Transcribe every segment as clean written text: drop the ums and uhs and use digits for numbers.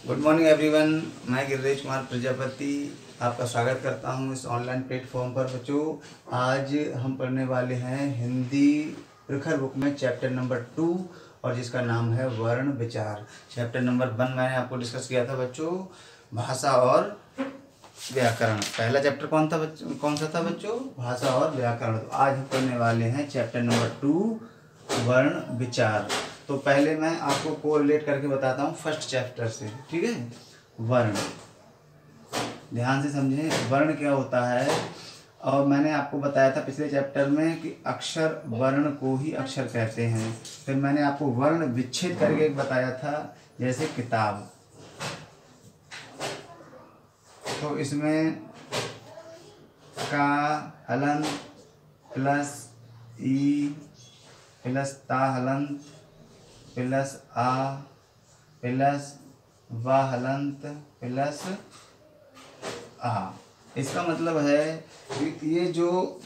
Good morning everyone. मैं गिरीश कुमार प्रजापति आपका स्वागत करता हूं इस ऑनलाइन प्लेटफॉर्म पर। बच्चों, आज हम पढ़ने वाले हैं हिंदी प्रखर बुक में चैप्टर नंबर 2 और जिसका नाम है वर्ण विचार। चैप्टर नंबर 1 मैंने आपको डिस्कस किया था बच्चों, भाषा और व्याकरण। पहला चैप्टर कौन सा था बच्चों? भाषा और व्याकरण। तो आज हम पढ़ने वाले हैं चैप्टर नंबर 2 वर्ण विचार। तो पहले मैं आपको कोरिलेट करके बताता हूँ फर्स्ट चैप्टर से, ठीक है। वर्ण, ध्यान से समझें वर्ण क्या होता है। और मैंने आपको बताया था पिछले चैप्टर में कि अक्षर वर्ण को ही अक्षर कहते हैं। फिर मैंने आपको वर्ण विच्छेद करके एक बताया था, जैसे किताब। तो इसमें का हलन प्लस ई प्लस ता हलंत प्लस आ प्लस वा हलंत प्लस आ। इसका मतलब है कि ये जो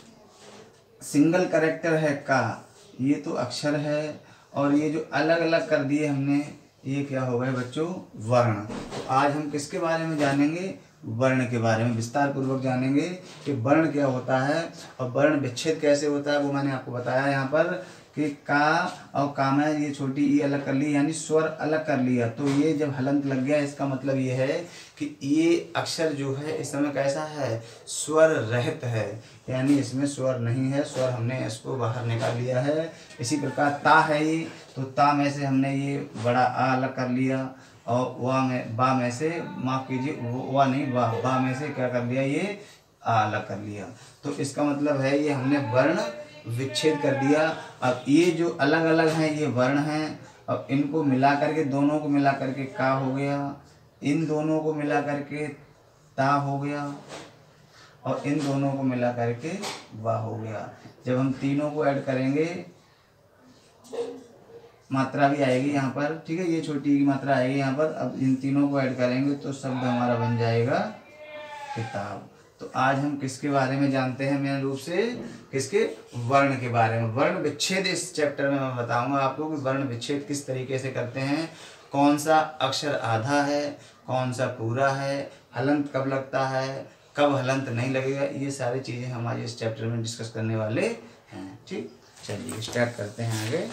सिंगल कैरेक्टर है का, ये तो अक्षर है, और ये जो अलग अलग कर दिए हमने, ये क्या हो गए बच्चों? वर्ण। तो आज हम किसके बारे में जानेंगे? वर्ण के बारे में विस्तार पूर्वक जानेंगे कि वर्ण क्या होता है और वर्ण विच्छेद कैसे होता है। वो मैंने आपको बताया यहाँ पर कि का और का में ये छोटी ई अलग कर ली, यानी स्वर अलग कर लिया। तो ये जब हलंत लग गया, इसका मतलब ये है कि ये अक्षर जो है इस समय कैसा है? स्वर रहित है, यानी इसमें स्वर नहीं है। स्वर हमने इसको बाहर निकाल लिया है। इसी प्रकार ता है ये, तो ता में से हमने ये बड़ा आ अलग कर लिया, और वा में बा में से, माफ़ कीजिए वा नहीं वाह, बा में से क्या कर लिया? ये आ अलग कर लिया। तो इसका मतलब है ये हमने वर्ण विच्छेद कर दिया। अब ये जो अलग अलग हैं ये वर्ण हैं, अब इनको मिला करके, दोनों को मिला करके का हो गया, इन दोनों को मिला करके ता हो गया, और इन दोनों को मिला करके वा हो गया। जब हम तीनों को ऐड करेंगे, मात्रा भी आएगी यहाँ पर, ठीक है, ये छोटी की मात्रा आएगी यहाँ पर। अब इन तीनों को ऐड करेंगे तो शब्द हमारा बन जाएगा किताब। तो आज हम किसके बारे में जानते हैं? मेन रूप से किसके? वर्ण के बारे में। वर्ण विच्छेद इस चैप्टर में मैं बताऊंगा आपको कि वर्ण विच्छेद किस तरीके से करते हैं, कौन सा अक्षर आधा है, कौन सा पूरा है, हलंत कब लगता है, कब हलंत नहीं लगेगा, ये सारी चीज़ें हम आज इस चैप्टर में डिस्कस करने वाले हैं। ठीक, चलिए स्टार्ट करते हैं आगे।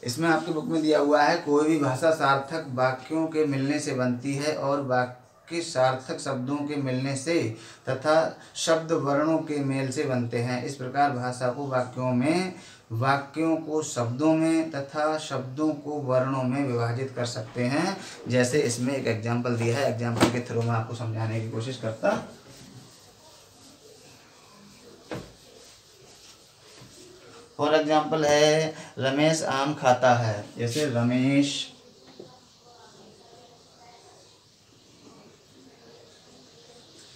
इसमें आपकी बुक में दिया हुआ है, कोई भी भाषा सार्थक वाक्यों के मिलने से बनती है और वाक्य सार्थक शब्दों के मिलने से तथा शब्द वर्णों के मेल से बनते हैं। इस प्रकार भाषा को वाक्यों में, वाक्यों को शब्दों में तथा शब्दों को वर्णों में विभाजित कर सकते हैं। जैसे इसमें एक एग्जाम्पल दिया है, एग्जाम्पल के थ्रू मैं आपको समझाने की कोशिश करता। फॉर एग्जाम्पल है, रमेश आम खाता है। जैसे रमेश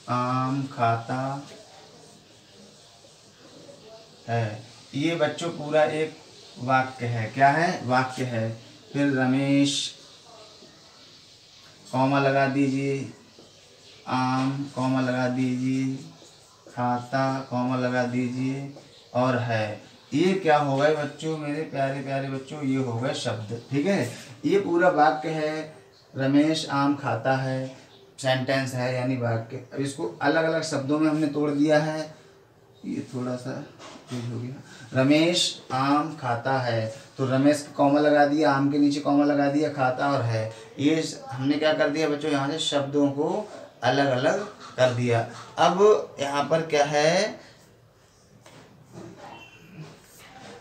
आम खाता है, ये बच्चों पूरा एक वाक्य है। क्या है? वाक्य है। फिर रमेश कॉमा लगा दीजिए, आम कॉमा लगा दीजिए, खाता कॉमा लगा दीजिए, और है। ये क्या हो गए बच्चों, मेरे प्यारे प्यारे बच्चों? ये हो गए शब्द। ठीक है, ये पूरा वाक्य है। रमेश आम खाता है, सेंटेंस है यानी वाक्य। अब इसको अलग अलग शब्दों में हमने तोड़ दिया है। ये थोड़ा सा तेज हो गया। रमेश आम खाता है, तो रमेश कॉमा लगा दिया, आम के नीचे कॉमा लगा दिया, खाता और है। ये हमने क्या कर दिया बच्चों? यहाँ से शब्दों को अलग अलग कर दिया। अब यहाँ पर क्या है?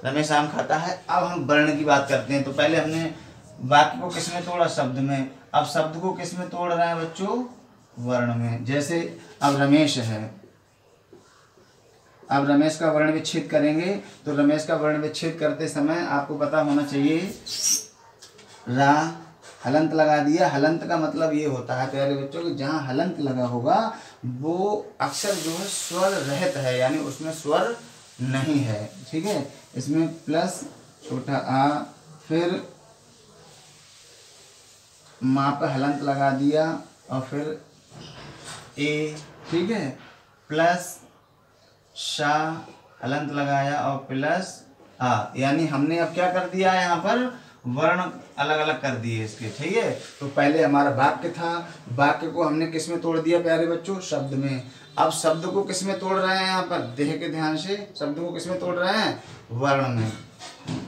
रमेश आम खाता है। अब हम वर्ण की बात करते हैं। तो पहले हमने वाक्य को किस में तोड़ा? शब्द में। अब शब्द को किस में तोड़ रहे हैं बच्चों? वर्ण में। जैसे अब रमेश है, अब रमेश का वर्ण विच्छेद करेंगे। तो रमेश का वर्ण विच्छेद करते समय आपको पता होना चाहिए, रा हलंत लगा दिया। हलंत का मतलब ये होता है प्यारे बच्चों कि जहाँ हलंत लगा होगा वो अक्षर जो है स्वर रहित है, यानी उसमें स्वर नहीं है। ठीक है, इसमें प्लस छोटा आ, फिर माँ पे हलंत लगा दिया, और फिर ए। ठीक है, प्लस शा हलंत लगाया और प्लस आ, यानी हमने अब क्या कर दिया है यहाँ पर? वर्ण अलग अलग कर दिए इसके, ठीक है। तो पहले हमारा वाक्य था, वाक्य को हमने किस में तोड़ दिया प्यारे बच्चों, शब्द में। अब शब्द को किस में तोड़ रहे हैं, यहाँ पर देख के ध्यान से, शब्द को किस में तोड़ रहे हैं, वर्ण में।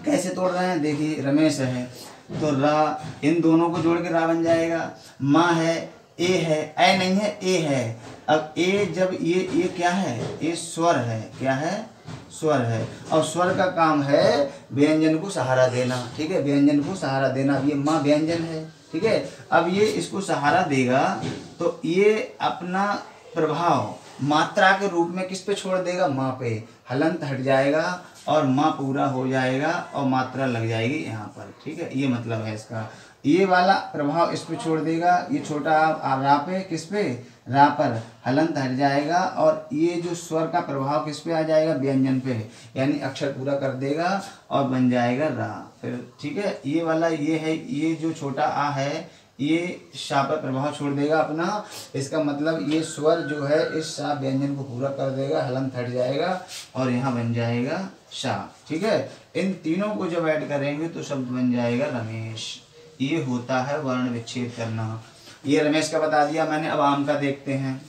कैसे तोड़ रहे हैं, देखिए रमेश है तो रा, इन दोनों को जोड़ के रा बन जाएगा। माँ है, ए है, ए नहीं है, ए है। अब ए जब ये क्या है, ये स्वर है, क्या है, स्वर है। और स्वर का काम है व्यंजन को सहारा देना, ठीक है, व्यंजन को सहारा देना। ये माँ व्यंजन है, ठीक है। अब ये इसको सहारा देगा तो ये अपना प्रभाव मात्रा के रूप में किस पे छोड़ देगा, माँ पे। हलंत हट जाएगा और माँ पूरा हो जाएगा और मात्रा लग जाएगी यहाँ पर, ठीक है। ये मतलब है इसका। ये वाला प्रभाव इस पे छोड़ देगा, ये छोटा रा पे, किस पे, रा पर, हलंत हट जाएगा और ये जो स्वर का प्रभाव किस पे आ जाएगा, व्यंजन पे, यानी अक्षर पूरा कर देगा और बन जाएगा रा फिर, ठीक है। ये वाला ये है, ये जो छोटा आ है ये शा पर प्रभाव छोड़ देगा अपना। इसका मतलब ये स्वर जो है इस शा व्यंजन को पूरा कर देगा, हलंत हट जाएगा और यहाँ बन जाएगा शा, ठीक है। इन तीनों को जब ऐड करेंगे तो शब्द बन जाएगा रमेश। ये होता है वर्ण विच्छेद करना। ये रमेश का बता दिया मैंने। अब आम का देखते हैं।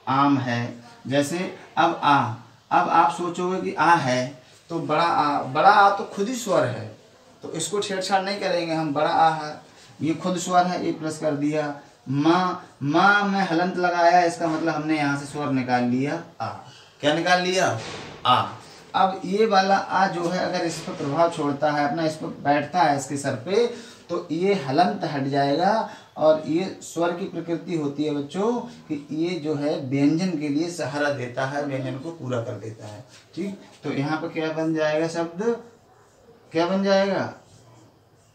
आम है, जैसे अब आप सोचोगे कि आ है तो बड़ा आ तो खुद ही स्वर है, तो इसको छेड़छाड़ नहीं करेंगे हम। बड़ा आ है, ये खुद स्वर है, ये प्लस कर दिया। माँ में हलंत लगाया, इसका मतलब हमने यहाँ से स्वर निकाल लिया आ। क्या निकाल लिया, आ। अब ये वाला आ जो है अगर इस पर प्रभाव छोड़ता है अपना, इस पर बैठता है इसके सर पे, तो ये हलंत हट जाएगा। और ये स्वर की प्रकृति होती है बच्चों कि ये जो है व्यंजन के लिए सहारा देता है, व्यंजन को पूरा कर देता है, ठीक। तो यहाँ पर क्या बन जाएगा, शब्द क्या बन जाएगा,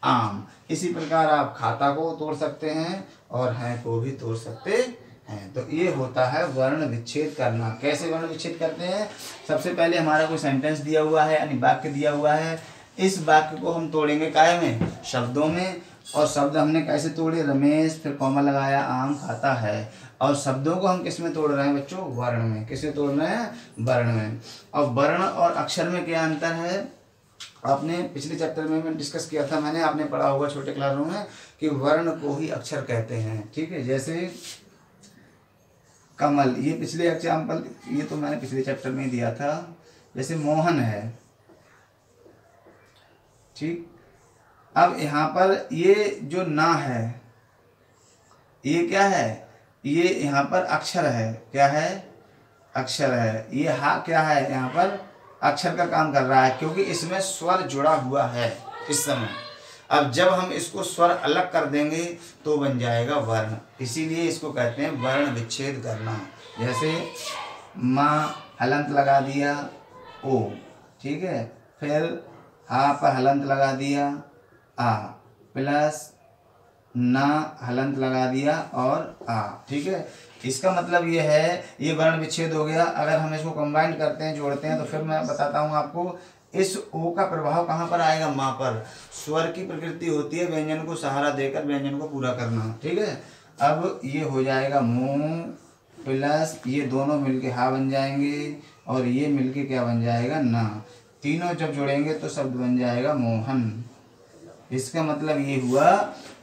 आम। इसी प्रकार आप खाता को तोड़ सकते हैं और हैं को भी तोड़ सकते हैं। तो ये होता है वर्ण विच्छेद करना। कैसे वर्ण विच्छेद करते हैं, सबसे पहले हमारा कोई सेंटेंस दिया हुआ है, यानी वाक्य दिया हुआ है। इस वाक्य को हम तोड़ेंगे काय में, शब्दों में। और शब्द हमने कैसे तोड़े, रमेश, फिर कॉमा लगाया, आम खाता है। और शब्दों को हम किस में तोड़ रहे हैं बच्चों, वर्ण में। किसमें तोड़ रहे हैं, वर्ण में। और वर्ण और अक्षर में क्या अंतर है, आपने पिछले चैप्टर में डिस्कस किया था, मैंने, आपने पढ़ा होगा छोटे क्लासरूम में, कि वर्ण को ही अक्षर कहते हैं, ठीक है। जैसे कमल, ये पिछले एग्जाम्पल, ये तो मैंने पिछले चैप्टर में ही दिया था। जैसे मोहन है, ठीक। अब यहाँ पर ये जो ना है, ये क्या है, ये यहाँ पर अक्षर है, क्या है, अक्षर है। ये हा क्या है, यहाँ पर अक्षर का काम कर रहा है, क्योंकि इसमें स्वर जुड़ा हुआ है इस समय। अब जब हम इसको स्वर अलग कर देंगे तो बन जाएगा वर्ण, इसीलिए इसको कहते हैं वर्ण विच्छेद करना। जैसे माँ हलंत लगा दिया, ओ, ठीक है। फिर हा पर हलंत लगा दिया, आ, प्लस ना हलंत लगा दिया और आ, ठीक है। इसका मतलब ये है, ये वर्ण विच्छेद हो गया। अगर हम इसको कंबाइन करते हैं, जोड़ते हैं, तो फिर मैं बताता हूँ आपको इस ओ का प्रभाव कहाँ पर आएगा, माँ पर। स्वर की प्रकृति होती है व्यंजन को सहारा देकर व्यंजन को पूरा करना, ठीक है। अब ये हो जाएगा मुँह प्लस ये दोनों मिलके हा बन जाएंगे और ये मिलके क्या बन जाएगा, ना। तीनों जब जोड़ेंगे तो शब्द बन जाएगा मोहन। इसका मतलब ये हुआ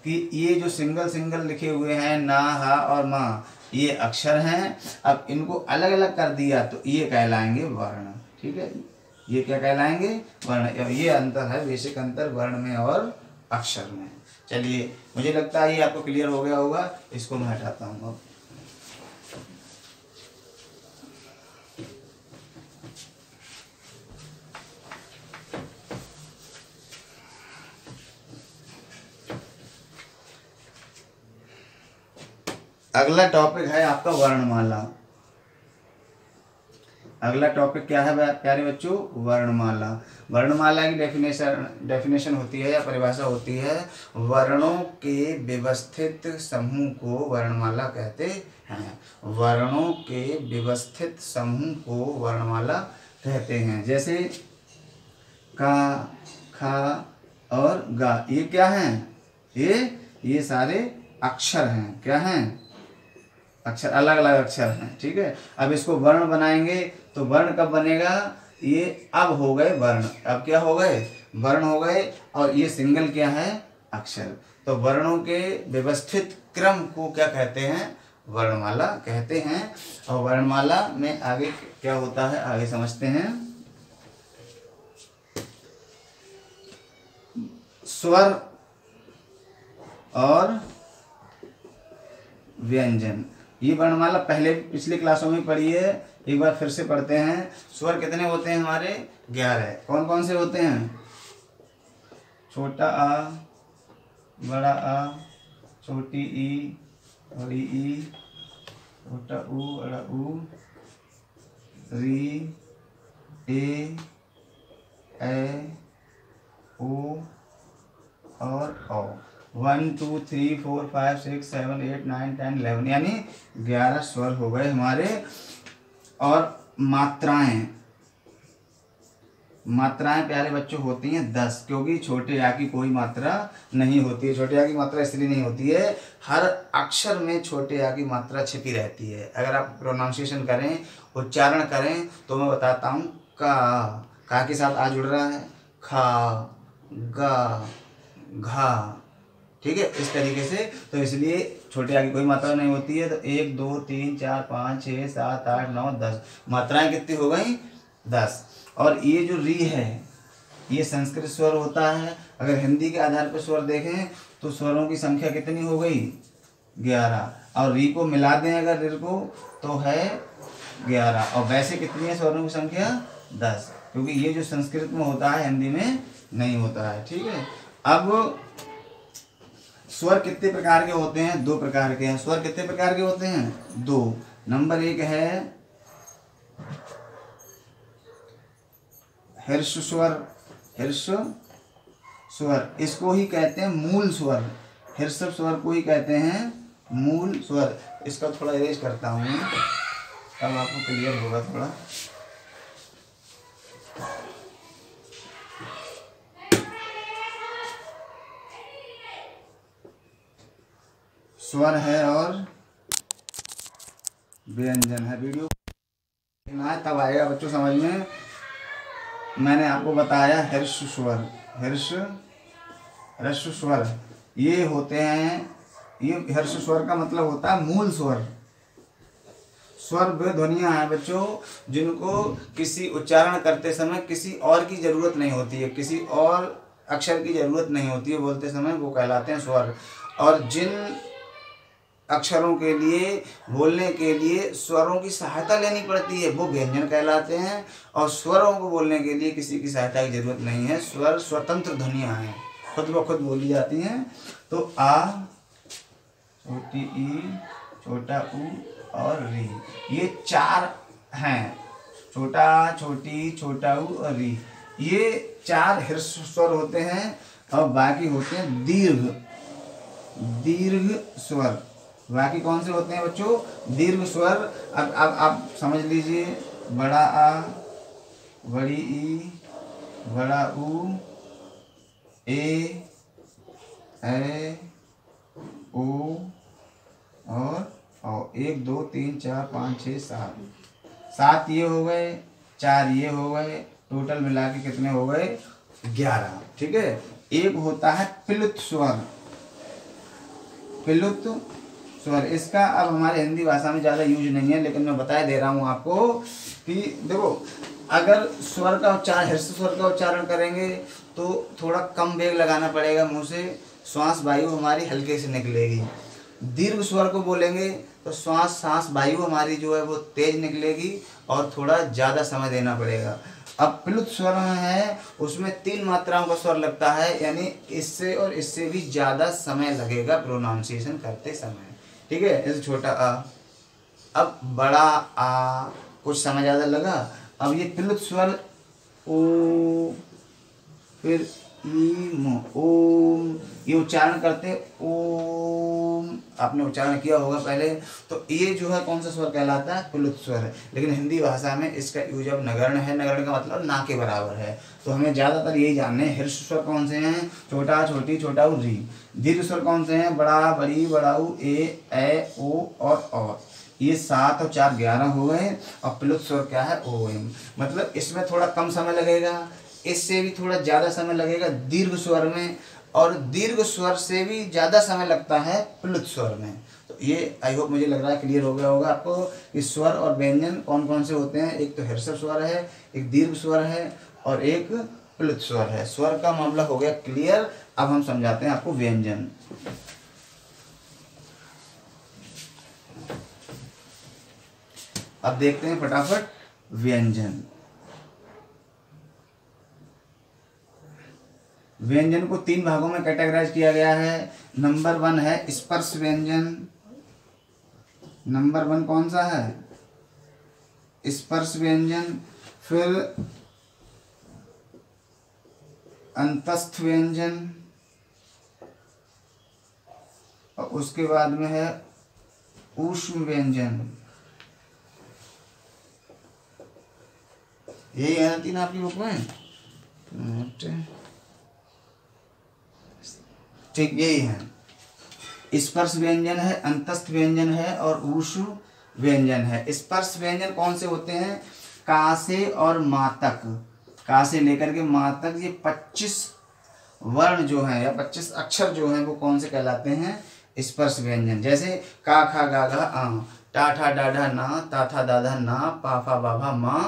कि ये जो सिंगल सिंगल लिखे हुए हैं ना, हा और माँ, ये अक्षर हैं। अब इनको अलग अलग कर दिया तो ये कहलाएंगे वर्ण, ठीक है। ये क्या कहलाएंगे, वर्ण। ये अंतर है, बेसिक अंतर वर्ण में और अक्षर में। चलिए, मुझे लगता है ये आपको क्लियर हो गया होगा। इसको मैं हटाता हूँ अब। अगला टॉपिक है आपका वर्णमाला। अगला टॉपिक क्या है प्यारे बच्चों, वर्णमाला। वर्णमाला की डेफिनेशन होती है या परिभाषा होती है, वर्णों के व्यवस्थित समूह को वर्णमाला कहते हैं। वर्णों के व्यवस्थित समूह को वर्णमाला कहते हैं। जैसे का, खा और गा, ये क्या हैं, ये सारे अक्षर हैं। क्या हैं, अक्षर, अलग अलग अक्षर हैं, ठीक है। अब इसको वर्ण बनाएंगे तो वर्ण कब बनेगा, ये अब हो गए वर्ण। अब क्या हो गए, वर्ण हो गए, और ये सिंगल क्या है, अक्षर। तो वर्णों के व्यवस्थित क्रम को क्या कहते हैं, वर्णमाला कहते हैं। और वर्णमाला में आगे क्या होता है, आगे समझते हैं। स्वर और व्यंजन, ये वर्णमाला पहले पिछली क्लासों में पढ़ी है, एक बार फिर से पढ़ते हैं। स्वर कितने होते हैं हमारे, 11। कौन कौन से होते हैं, छोटा आ, बड़ा आ, छोटी ई, बड़ी ई, छोटा ऊ, बड़ा ऊ, री, ए, ओ और औ। 1 2 3 4 5 6 7 8 9 10 11, यानी 11 स्वर हो गए हमारे। और मात्राएं, मात्राएं प्यारे बच्चों होती हैं 10, क्योंकि छोटे या की कोई मात्रा नहीं होती है। छोटे या की मात्रा इसलिए नहीं होती है, हर अक्षर में छोटे या की मात्रा छिपी रहती है। अगर आप प्रोनाउंसिएशन करें, उच्चारण करें, तो मैं बताता हूँ, का के साथ आ जुड़ रहा है, खा, गा, घा, ठीक है, इस तरीके से। तो इसलिए छोटे आ की कोई मात्रा नहीं होती है। तो 1 2 3 4 5 6 7 8 9 10 मात्राएं कितनी हो गई, 10। और ये जो री है, ये संस्कृत स्वर होता है। अगर हिंदी के आधार पर स्वर देखें तो स्वरों की संख्या कितनी हो गई, 11। और री को मिला दें अगर री को, तो है 11। और वैसे कितनी है स्वरों की संख्या, 10, क्योंकि ये जो संस्कृत में होता है हिंदी में नहीं होता है, ठीक है। अब स्वर कितने प्रकार के होते हैं, 2 प्रकार के हैं। स्वर कितने प्रकार के होते हैं, 2। नंबर 1 है हर्ष स्वर, हर्ष स्वर, इसको ही कहते हैं मूल स्वर। हर्ष स्वर को ही कहते हैं मूल स्वर। इसका थोड़ा इरेज करता हूँ, तब आपको क्लियर होगा थोड़ा। स्वर है और व्यंजन है। वीडियो देखना है तब आएगा बच्चों समझ में। मैंने आपको बताया हर्ष स्वर, हर्ष ह्रस्व स्वर ये होते हैं। ये हर्ष स्वर का मतलब होता है मूल स्वर। स्वर वे ध्वनियाँ हैं बच्चों जिनको किसी उच्चारण करते समय किसी और की जरूरत नहीं होती है, किसी और अक्षर की जरूरत नहीं होती है बोलते समय, वो कहलाते हैं स्वर। और जिन अक्षरों के लिए बोलने के लिए स्वरों की सहायता लेनी पड़ती है वो व्यंजन कहलाते हैं। और स्वरों को बोलने के लिए किसी की सहायता की जरूरत नहीं है। स्वर स्वतंत्र ध्वनियाँ हैं, खुद ब खुद बोली जाती हैं। तो आ, छोटी ई, छोटा ऊ और री, ये 4 हैं। छोटा, छोटी, छोटा ऊ और री, ये 4 ह्रस्व स्वर होते हैं। और बाकी होते हैं दीर्घ, दीर्घ स्वर। बाकी कौन से होते हैं बच्चों, दीर्घ स्वर। अब आप समझ लीजिए, बड़ा आ, बड़ी ई, बड़ा ऊ, ए, ओ और 1 2 3 4 5 6 7 ये हो गए, 4 ये हो गए, टोटल मिला के कितने हो गए 11। ठीक है। एक होता है प्लुत स्वर, प्लुत स्वर। इसका अब हमारे हिंदी भाषा में ज़्यादा यूज नहीं है, लेकिन मैं बता दे रहा हूँ आपको कि देखो, अगर स्वर का उच्चारण, ह्रस्व स्वर का उच्चारण करेंगे तो थोड़ा कम वेग लगाना पड़ेगा मुंह से, श्वास वायु हमारी हल्के से निकलेगी। दीर्घ स्वर को बोलेंगे तो सांस वायु हमारी जो है वो तेज निकलेगी और थोड़ा ज़्यादा समय देना पड़ेगा। अब प्लुत स्वर में है, उसमें 3 मात्राओं का स्वर लगता है, यानी इससे और इससे भी ज़्यादा समय लगेगा प्रोनाउंसिएशन करते समय। ठीक है। जैसे छोटा आ, अब बड़ा आ कुछ समय ज़्यादा लगा। अब ये प्लुत स्वर ओ, फिर ई, ओम, ये उच्चारण करते ओम, आपने उच्चारण किया होगा पहले। तो ये जो है कौन सा स्वर कहलाता है, प्लुत स्वर। लेकिन हिंदी भाषा में इसका यूज अब नगण्य है। नगण्य का मतलब ना के बराबर है। तो हमें ज़्यादातर यही जानने हैं, ह्रस्व स्वर कौन से हैं, छोटा, छोटी, छोटा ऊ, री। दीर्घ स्वर कौन से हैं, बड़ा, बड़ी, बड़ाऊ, ए, ओ और। ये 7 और 4 11 हो गए। और प्लुत स्वर क्या है, ओ एम। मतलब इसमें थोड़ा कम समय लगेगा, इससे भी थोड़ा ज़्यादा समय लगेगा दीर्घ स्वर में, और दीर्घ स्वर से भी ज़्यादा समय लगता है प्लुत स्वर में। तो ये आई होप मुझे लग रहा है क्लियर हो गया होगा आपको कि स्वर और व्यंजन कौन कौन से होते हैं। एक तो ह्रस्व स्वर है, एक दीर्घ स्वर है, और एक प्लुत स्वर है। स्वर का मामला हो गया क्लियर। अब हम समझाते हैं आपको व्यंजन। अब देखते हैं फटाफट व्यंजन। व्यंजन को 3 भागों में कैटेगराइज किया गया है। नंबर 1 है स्पर्श व्यंजन। नंबर 1 कौन सा है? स्पर्श व्यंजन। फिर अंतस्थ व्यंजन, और उसके बाद में है ऊष्म व्यंजन। यही है ना 3 आपकी बुक में? ठीक, यही है। स्पर्श व्यंजन है, अंतस्थ व्यंजन है, और ऊष्म व्यंजन है। स्पर्श व्यंजन कौन से होते हैं? का से और मा तक, का से लेकर के मा तक, ये 25 वर्ण जो है या 25 अक्षर जो हैं वो कौन से कहलाते हैं? स्पर्श व्यंजन। जैसे का खा गा घा आ, टा ठा डा ढा ना, ता था दा धा ना, पा फा बा भा मा,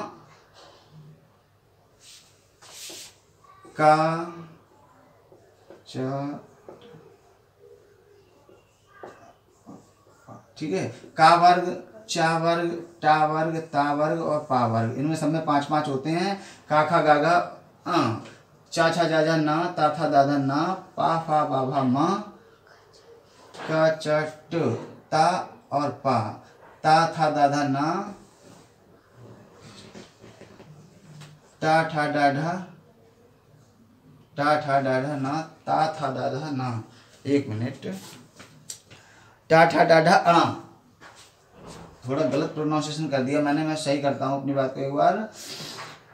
का च, ठीक है। का वर्ग, चा वर्ग, टा वर्ग, ता वर्ग और पा वर्ग, इनमें सब में 5-5 होते हैं। का खा गा घा आ, चा छा जा जा ना, ता था दा धा ना, पा फा बा भा मा, का च ट ता और पा, ता था दा धा ना, टा ठा डा ढा, टा ठा डा ढा ना, ता था दा धा ना। एक मिनट, टा ठा डा ढा अणा, थोड़ा गलत प्रोनाउंसिएशन कर दिया मैंने, मैं सही करता हूँ अपनी बात को एक बार।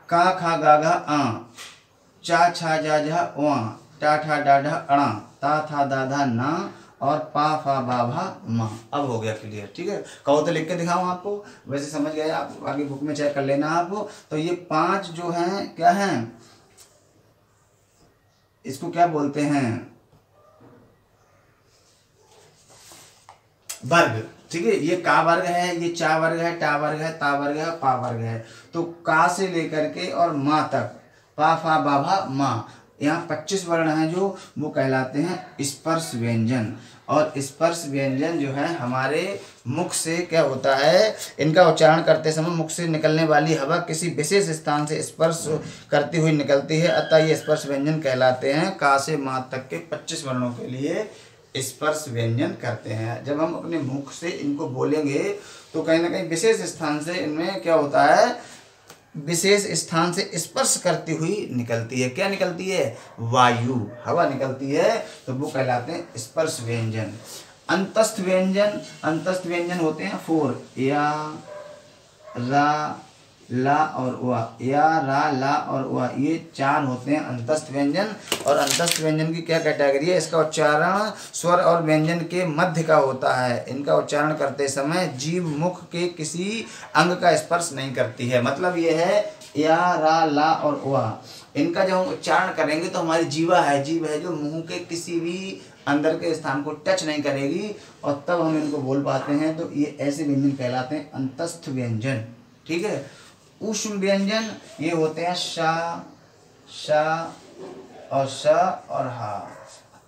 का खा गा घा आ, चा छा जा जा वा, टा ठा डा ढा अणा, ता था दा धा ना, और पा फा बा भा मा। अब हो गया क्लियर, ठीक है। कहो तो लिख के दिखाऊं आपको, वैसे समझ गए आप, आगे बुक में चेक कर लेना आप। तो ये 5 जो हैं क्या हैं, इसको क्या बोलते हैं? वर्ग, ठीक है। ये का वर्ग है, ये चा वर्ग है, टा वर्ग है, ता वर्ग है, पा वर्ग है। तो का से लेकर के और मा तक, पा फा बा भा मा, यहाँ 25 वर्ण हैं जो वो कहलाते हैं स्पर्श व्यंजन। और स्पर्श व्यंजन जो है हमारे मुख से क्या होता है, इनका उच्चारण करते समय मुख से निकलने वाली हवा किसी विशेष स्थान से स्पर्श करती हुई निकलती है, अतः ये स्पर्श व्यंजन कहलाते हैं। का से मा तक के 25 वर्णों के लिए स्पर्श व्यंजन करते हैं। जब हम अपने मुख से इनको बोलेंगे तो कहीं ना कहीं विशेष स्थान से इनमें क्या होता है, विशेष स्थान से स्पर्श करती हुई निकलती है। क्या निकलती है? वायु, हवा निकलती है, तो वो कहलाते हैं स्पर्श व्यंजन। अंतस्थ व्यंजन, अंतस्थ व्यंजन होते हैं 4, या रा ला और वा, या रा ला और वा, ये 4 होते हैं अंतस्थ व्यंजन। और अंतस्थ व्यंजन की क्या कैटेगरी है? इसका उच्चारण स्वर और व्यंजन के मध्य का होता है। इनका उच्चारण करते समय जीभ मुख के किसी अंग का स्पर्श नहीं करती है। मतलब ये है या रा ला और वा, इनका जब हम उच्चारण करेंगे तो हमारी जीभ है जो मुंह के किसी भी अंदर के स्थान को टच नहीं करेगी, और तब हम इनको बोल पाते हैं। तो ये ऐसे व्यंजन कहलाते हैं अंतस्थ व्यंजन, ठीक है। ऊष्म व्यंजन ये होते हैं शा, शा और श और हा।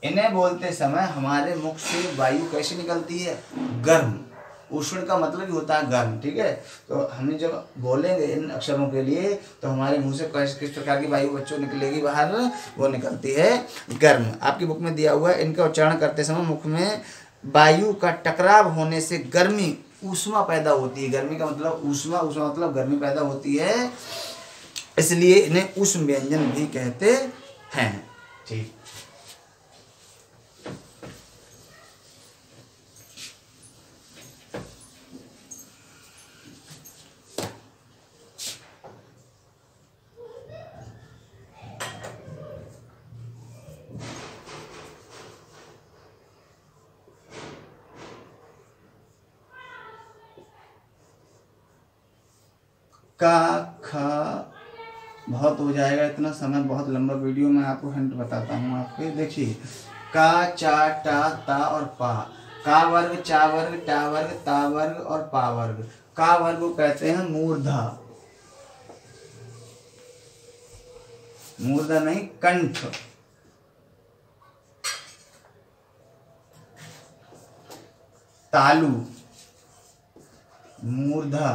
इन्हें बोलते समय हमारे मुख से वायु कैसे निकलती है? गर्म। उष्ण का मतलब ही होता है गर्म, ठीक है। तो हमें जब बोलेंगे इन अक्षरों के लिए तो हमारे मुंह से किस प्रकार की वायु बच्चों निकलेगी बाहर? वो निकलती है गर्म। आपकी बुक में दिया हुआ है, इनका उच्चारण करते समय मुख में वायु का टकराव होने से गर्मी, ऊष्मा पैदा होती है। गर्मी का मतलब ऊष्मा, ऊष्मा मतलब गर्मी पैदा होती है, इसलिए इन्हें ऊष्म व्यंजन भी कहते हैं, ठीक। का ख बहुत हो जाएगा, इतना समय बहुत लंबा वीडियो में आपको हिंट बताता हूँ आपके। देखिए का, चा, टा, ता और पा। का वर्ग, चा वर्ग, टा वर्ग, ता वर्ग और पा वर्ग। का वर्ग को कहते हैं मूर्धा, मूर्धा नहीं कंठ। तालु मूर्धा,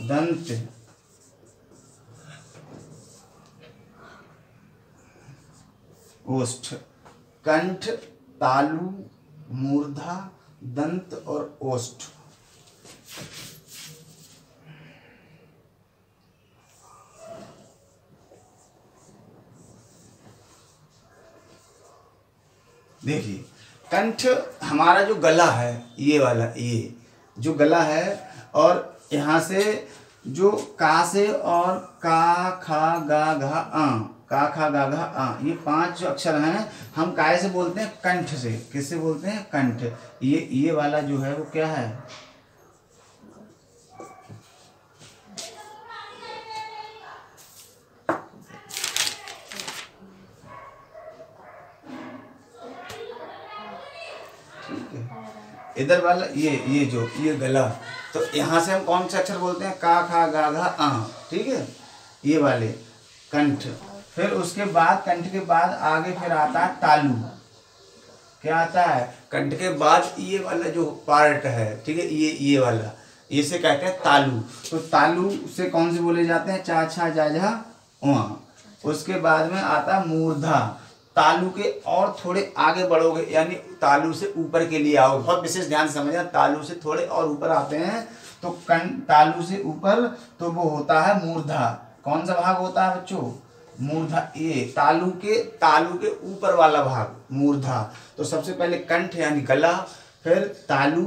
दंत ओष्ठ। कंठ, तालु, मूर्धा, दंत और ओष्ठ। देखिए कंठ हमारा जो गला है, ये वाला, ये जो गला है, और यहाँ से जो का से और का, खा, गा, घा, आ, का, खा, गा, घा, आ, ये 5 अक्षर हैं, हम काय से बोलते हैं? कंठ से। किससे बोलते हैं? कंठ। ये वाला जो है वो क्या है? इधर वाला ये गला, तो यहाँ से हम कौन से अक्षर बोलते हैं? का, खा, गा, घा, आ, ठीक है, ये वाले कंठ। फिर उसके बाद कंठ के बाद आगे फिर आता है तालु। क्या आता है? कंठ के बाद ये वाला जो पार्ट है, ठीक है, ये वाला, इसे कहते हैं तालु। तो तालु से कौन से बोले जाते हैं? चा, छा, जा, झा, उआ। उसके बाद में आता मूर्धा। तालु के और थोड़े आगे बढ़ोगे, यानी तालु से ऊपर के लिए आओ, बहुत विशेष ध्यान से समझना, तालु से थोड़े और ऊपर आते हैं तो तालु से ऊपर तो वो होता है मूर्धा। कौन सा भाग होता है बच्चों? मूर्धा। ये तालु के ऊपर वाला भाग मूर्धा। तो सबसे पहले कंठ यानी गला, फिर तालु,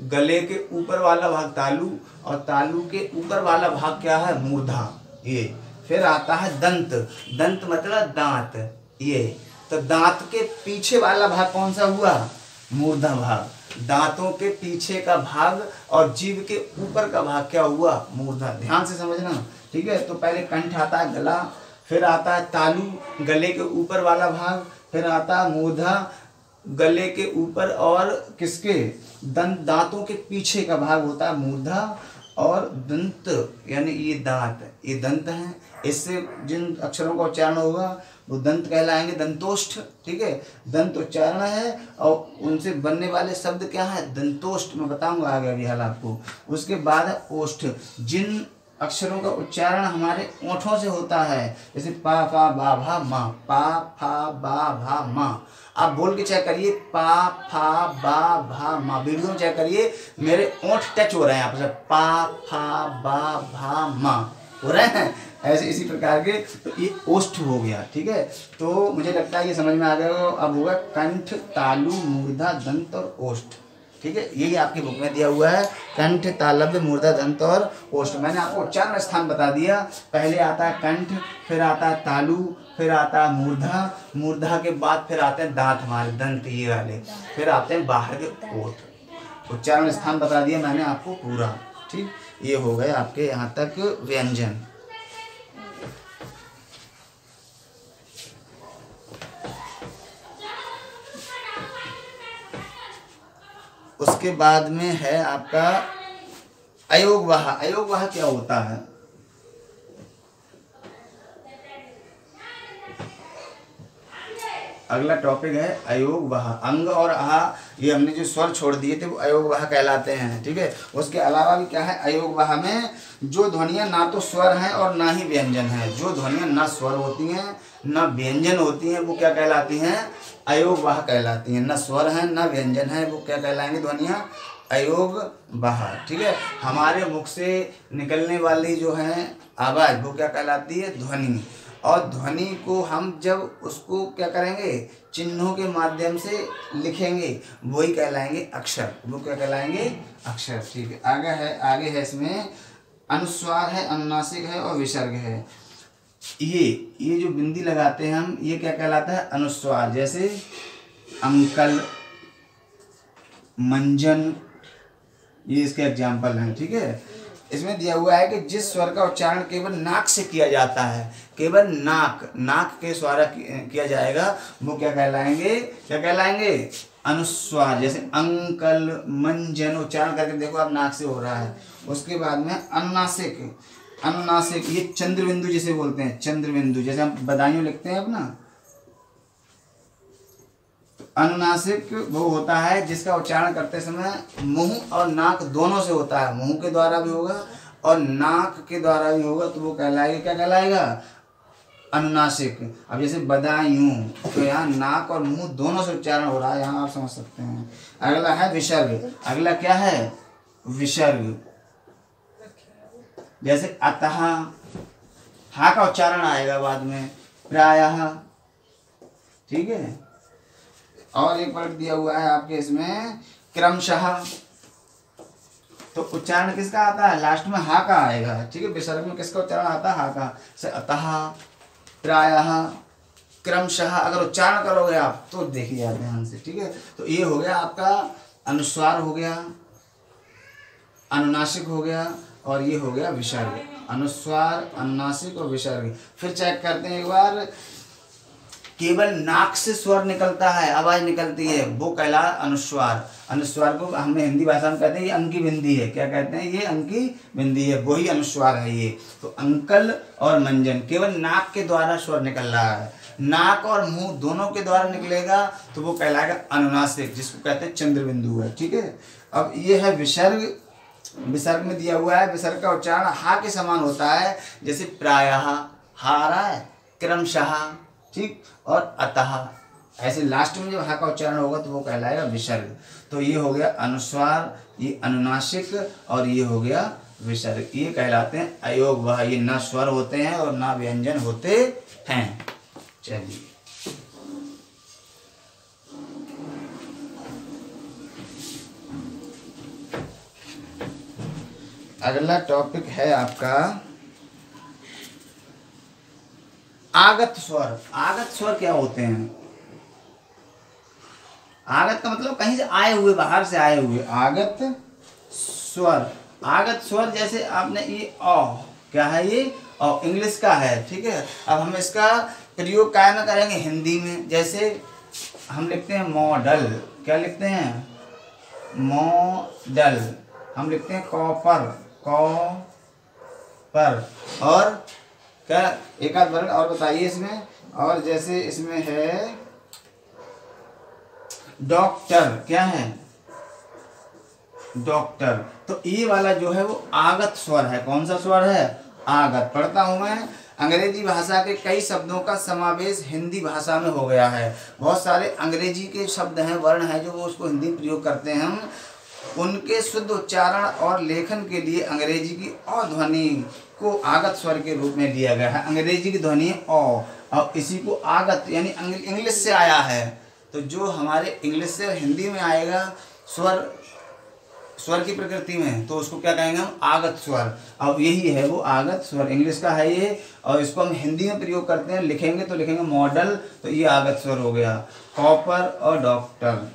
गले के ऊपर वाला भाग तालु, और तालु के ऊपर वाला भाग क्या है? मूर्धा। ये फिर आता है दंत। दंत मतलब दांत। ये तो दांत के पीछे वाला भाग कौन सा हुआ? मूर्धा भाग। दांतों के पीछे का भाग और जीभ के ऊपर का भाग क्या हुआ? मूर्धा। ध्यान से समझना, ठीक है। तो पहले कंठ आता है, गला, फिर आता है तालु, गले के ऊपर वाला भाग, फिर आता है मूर्धा, गले के ऊपर और किसके? दांतों के पीछे का भाग होता है मूर्धा, और दंत यानी ये दांत, ये दंत हैं। इससे जिन अक्षरों का उच्चारण होगा वो दंत कहलाएंगे, दंतोष्ठ, ठीक है। दंत उच्चारण है और उनसे बनने वाले शब्द क्या है? दंतोष्ठ। मैं बताऊंगा आगे अभी हाल आपको। उसके बाद है ओष्ठ। जिन अक्षरों का उच्चारण हमारे ओंठों से होता है, जैसे पा, फा, बा, भा, मा। पा, फा, बा, भा, मा। आप बोल के चेक करिए, पा, फा, बा, भा, मा। वीडियो में चेक करिए, मेरे ओंठ टच हो रहे हैं आपस में। पा, फा, बा, भा, मा हो रहे हैं ऐसे, इसी प्रकार के। तो ये ओष्ठ हो गया, ठीक है। तो मुझे लगता है ये समझ में आ गया। अब होगा कंठ, तालु, मूर्धा, दंत और ओष्ठ, ठीक है। यही आपकी बुक में दिया हुआ है, कंठ, तालव्य, मूर्धा, दंत और ओष्ठ। मैंने आपको उच्चारण स्थान बता दिया। पहले आता है कंठ, फिर आता है तालु, फिर आता है मूर्धा, मूर्धा के बाद फिर आते हैं दांत हमारे, दंत ये वाले, फिर आते हैं बाहर के ओठ। उच्चारण स्थान बता दिया मैंने आपको पूरा, ठीक। ये हो गए आपके यहाँ तक व्यंजन। उसके बाद में है आपका अयोगवाह। अयोगवाह क्या होता है? अगला टॉपिक है अयोगवाह। अंग और आह, ये हमने जो स्वर छोड़ दिए थे वो अयोगवाह कहलाते हैं, ठीक है। उसके अलावा भी क्या है? अयोगवाह में जो ध्वनियाँ ना तो स्वर हैं और ना ही व्यंजन है, जो ध्वनियाँ ना स्वर होती हैं ना व्यंजन होती हैं, वो क्या कहलाती हैं? अयोगवाह कहलाती हैं। न स्वर है न व्यंजन है, वो क्या कहलाएंगे? ध्वनियाँ अयोगवाह, ठीक है। हमारे मुख से निकलने वाली जो है आवाज़, वो क्या कहलाती है? ध्वनि। और ध्वनि को हम जब उसको क्या करेंगे? चिन्हों के माध्यम से लिखेंगे, वही कहलाएंगे अक्षर। वो क्या कहलाएंगे? अक्षर, ठीक है। आगे है इसमें अनुस्वार है, अनुनासिक है और विसर्ग है। ये जो बिंदी लगाते हैं हम, ये क्या कहलाता है? अनुस्वार। जैसे अंकल, मंजन, ये इसके एग्जाम्पल हैं, ठीक है। इसमें दिया हुआ है कि जिस स्वर का उच्चारण केवल नाक से किया जाता है, केवल नाक के द्वारा किया जाएगा, वो क्या कहलाएंगे अनुस्वार। जैसे अंकल, मंजन उच्चारण करके देखो आप, नाक से हो रहा है। उसके बाद में अनुनासिक, ये चंद्रबिंदु जिसे बोलते हैं, चंद्रबिंदु, जैसे हम बदायूं लिखते हैं अपना। अनुनासिक वो होता है जिसका उच्चारण करते समय मुंह और नाक दोनों से होता है, मुंह के द्वारा भी होगा और नाक के द्वारा भी होगा, तो वो कहलाएगा, क्या कहलाएगा, अनुनासिक। अब जैसे बदायूं, तो यहाँ नाक और मुंह दोनों से उच्चारण हो रहा है, यहाँ आप समझ सकते हैं। अगला है विसर्ग। अगला क्या है, विसर्ग। जैसे अतः, हा का उच्चारण आएगा बाद में, प्रायः, ठीक है। और एक वर्ड दिया हुआ है आपके इसमें क्रमशः, तो उच्चारण किसका आता है, लास्ट में हा का आएगा, ठीक है। विसर्ग में किसका उच्चारण आता है, हा का। से अतः, प्रायः, क्रमशः अगर उच्चारण करोगे आप तो देखिए आप ध्यान से, ठीक है। तो ये हो गया आपका अनुस्वार हो गया, अनुनासिक हो गया, और ये हो गया विसर्ग। अनुस्वार, अनुनासिक और विसर्ग। फिर चेक करते हैं एक बार, केवल नाक से स्वर निकलता है, आवाज निकलती है, वो कहला अनुस्वार। अनुस्वार को हमें हिंदी भाषा में कहते हैं ये अंकी बिंदी है, क्या कहते हैं, ये अंकी बिंदी है, वही अनुस्वार है ये। तो अंकल और मंजन केवल नाक के द्वारा स्वर निकल रहा है, नाक और मुंह दोनों के द्वारा निकलेगा तो वो कहलाएगा अनुनासिक, जिसको कहते हैं चंद्रबिंदु है, ठीक है। अब ये है विसर्ग। विसर्ग में दिया हुआ है, विसर्ग का उच्चारण हा के समान होता है, जैसे प्रायः, हा आ रहा है, क्रमशः, ठीक, और अतः, ऐसे लास्ट में जब हा का उच्चारण होगा तो वो कहलाएगा विसर्ग। तो ये हो गया अनुस्वार, ये अनुनासिक, और ये हो गया विसर्ग। ये कहलाते हैं अयोग वह, ये न स्वर होते हैं और न व्यंजन होते हैं। चलिए अगला टॉपिक है आपका आगत स्वर। आगत स्वर क्या होते हैं, आगत का मतलब कहीं से आए हुए, बाहर से आए हुए, आगत स्वर। आगत स्वर जैसे आपने ये अ, क्या है ये अ, इंग्लिश का है, ठीक है। अब हम इसका प्रयोग क्या में करेंगे, हिंदी में। जैसे हम लिखते हैं मॉडल, क्या लिखते हैं, मॉडल। हम लिखते हैं कॉपर, कॉपर। और क्या एक आध वर्ग और बताइए इसमें, और जैसे इसमें है डॉक्टर, क्या है, डॉक्टर। तो ये वाला जो है वो आगत स्वर है। कौन सा स्वर है, आगत। पढ़ता हूं मैं, अंग्रेजी भाषा के कई शब्दों का समावेश हिंदी भाषा में हो गया है। बहुत सारे अंग्रेजी के शब्द हैं, वर्ण हैं, जो वो उसको हिंदी प्रयोग करते हैं हम, उनके शुद्ध उच्चारण और लेखन के लिए अंग्रेजी की अ ध्वनि को आगत स्वर के रूप में लिया गया है। अंग्रेजी की ध्वनि अ, और इसी को आगत यानी इंग्लिश से आया है। तो जो हमारे इंग्लिश से हिंदी में आएगा स्वर, स्वर की प्रकृति में, तो उसको क्या कहेंगे हम, आगत स्वर। अब यही है वो आगत स्वर, इंग्लिश का है ये, और इसको हम हिंदी में प्रयोग करते हैं। लिखेंगे तो लिखेंगे मॉडल, तो ये आगत स्वर हो गया। कॉपर और डॉक्टर।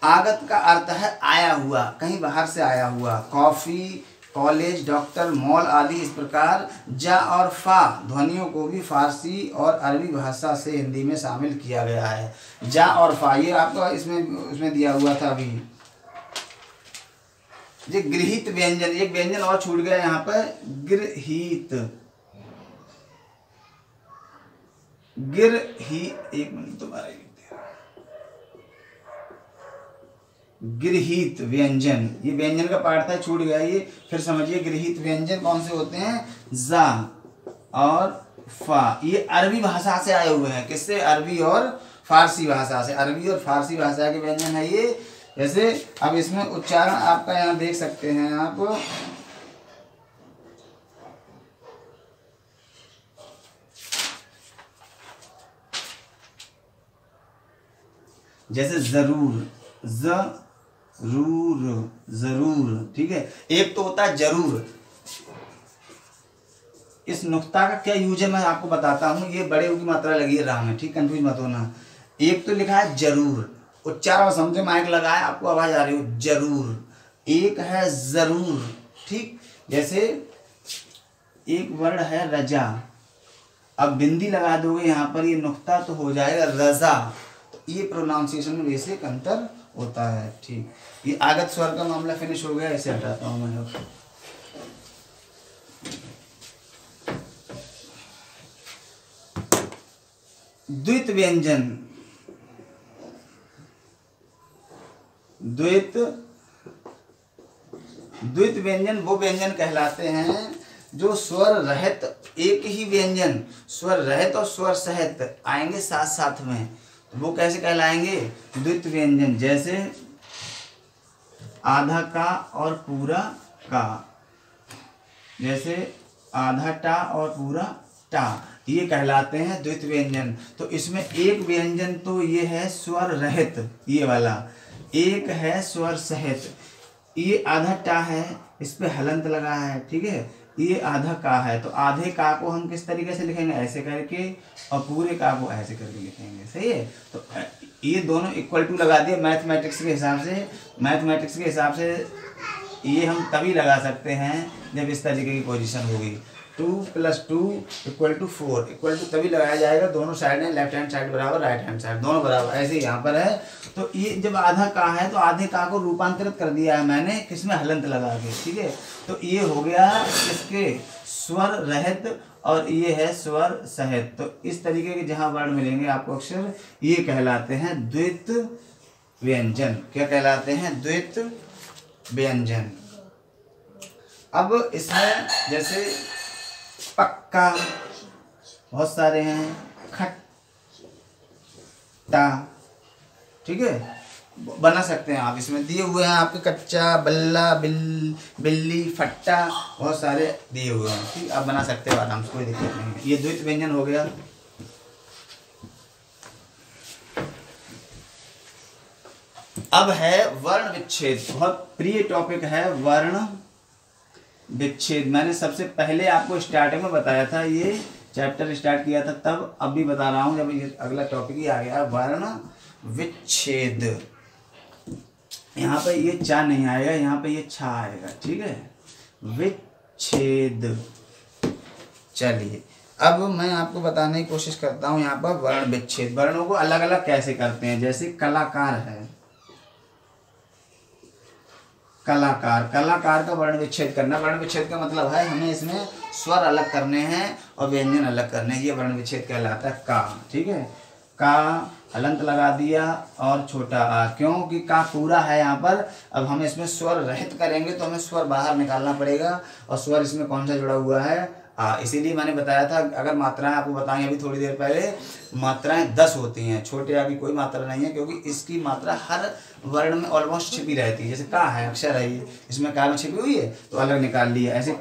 आगत का अर्थ है आया हुआ, कहीं बाहर से आया हुआ। कॉफी, कॉलेज, डॉक्टर, मॉल आदि। इस प्रकार जा और फा ध्वनियों को भी फारसी और अरबी भाषा से हिंदी में शामिल किया गया है। जा और फा, ये आपको इसमें दिया हुआ था अभी। ये गृहीत व्यंजन, एक व्यंजन और छूट गया यहाँ पर, गृहीत, एक मिनट दोबारा गृहीत व्यंजन, ये व्यंजन का पार्ट था, छूट गया ये, फिर समझिए। गृहीत व्यंजन कौन से होते हैं, जा और फा। ये अरबी भाषा से आए हुए हैं, किससे, अरबी और फारसी भाषा से। अरबी और फारसी भाषा के व्यंजन है ये। जैसे अब इसमें उच्चारण आपका यहाँ देख सकते हैं आप, जैसे जरूर, जरूर, जरूर, ठीक है। एक तो होता है जरूर। इस नुक्ता का क्या यूज है मैं आपको बताता हूं, ये बड़े की मात्रा लगी है राह में, ठीक, कंफ्यूज मत होना। एक तो लिखा है जरूर, उच्चारण समझे, माइक लगाए, आपको आवाज आ रही हो, जरूर। एक है जरूर, ठीक। जैसे एक वर्ड है रजा, अब बिंदी लगा दोगे यहाँ पर, ये नुक्ता तो हो जाएगा रजा। तो ये प्रोनाउंसिएशन में बेसिक अंतर होता है, ठीक। ये आगत स्वर का मामला फिनिश हो गया, इसे हटाता हूँ मैं। द्वित व्यंजन, द्वित व्यंजन वो व्यंजन कहलाते हैं जो स्वर रहित, एक ही व्यंजन स्वर रहित और स्वर सहित आएंगे साथ साथ में, तो वो कैसे कहलाएंगे? द्वित व्यंजन। जैसे आधा का और पूरा का, जैसे आधा टा और पूरा टा, ये कहलाते हैं द्वित व्यंजन। तो इसमें एक व्यंजन तो ये है स्वर रहित, ये वाला, एक है स्वर सहित। ये आधा टा है, इस पे हलंत लगा है, ठीक है। ये आधा का है, तो आधे का को हम किस तरीके से लिखेंगे? ऐसे करके, और पूरे का को ऐसे करके लिखेंगे, सही है। तो ये दोनों इक्वल टू लगा दिए मैथमेटिक्स के हिसाब से। मैथमेटिक्स के हिसाब से ये हम तभी लगा सकते हैं जब इस तरीके की पोजीशन होगी। 2 + 2 = 4, इक्वल टू तभी लगाया जाएगा, दोनों साइड है, लेफ्ट हैंड साइड बराबर, राइट हैंड साइड दोनों बराबर, ऐसे यहाँ पर है। तो ये जब आधा का है तो आधे का को रूपांतरित कर दिया है मैंने, किसमें? हलंत लगा के, ठीक है। तो ये हो गया इसके स्वर रहित और ये है स्वर सहित। तो इस तरीके के जहाँ वर्ण मिलेंगे आपको अक्षर, ये कहलाते हैं द्वित व्यंजन। क्या कहलाते हैं? द्वित व्यंजन। अब इसमें जैसे पक्का बहुत सारे हैं, खट्टा, ठीक है, बना सकते हैं आप। इसमें दिए हुए हैं आपके कच्चा, बल्ला, बिल्ली, फट्टा, बहुत सारे दिए हुए हैं, ठीक। आप बना सकते हो आराम से, कोई दिक्कत नहीं है। ये द्वित व्यंजन हो गया। अब है वर्ण विच्छेद, बहुत प्रिय टॉपिक है वर्ण विच्छेद। मैंने सबसे पहले आपको स्टार्टिंग में बताया था, ये चैप्टर स्टार्ट किया था तब, अब भी बता रहा हूँ जब ये अगला टॉपिक ही आ गया, वर्ण विच्छेद। यहाँ पे ये चा नहीं आएगा, यहाँ पे ये छा आएगा, ठीक है। विच्छेद। चलिए अब मैं आपको बताने की कोशिश करता हूँ यहाँ पर वर्ण विच्छेद। वर्णों को अलग अलग कैसे करते हैं। जैसे कलाकार है, कलाकार, कलाकार का वर्ण विच्छेद करना। वर्ण विच्छेद का मतलब है हमें इसमें स्वर अलग करने हैं और व्यंजन अलग करने हैं, ये वर्ण विच्छेद कहलाता है। का, ठीक है, का हलंत लगा दिया और छोटा आ, क्योंकि का पूरा है यहाँ पर। अब हम इसमें स्वर रहित करेंगे तो हमें स्वर बाहर निकालना पड़ेगा, और स्वर इसमें कौन सा जुड़ा हुआ है? आ। इसीलिए मैंने बताया था, अगर मात्राएं आपको बताएं अभी थोड़ी देर पहले, मात्राएं 10 होती हैं, छोटे आ की कोई मात्रा नहीं है, क्योंकि इसकी मात्रा हर वर्ण में ऑलमोस्ट छिपी रहती है। जैसे का है, अक्षर है, ये इसमें का में छिपी हुई है तो अलग निकाल लिया, ऐसे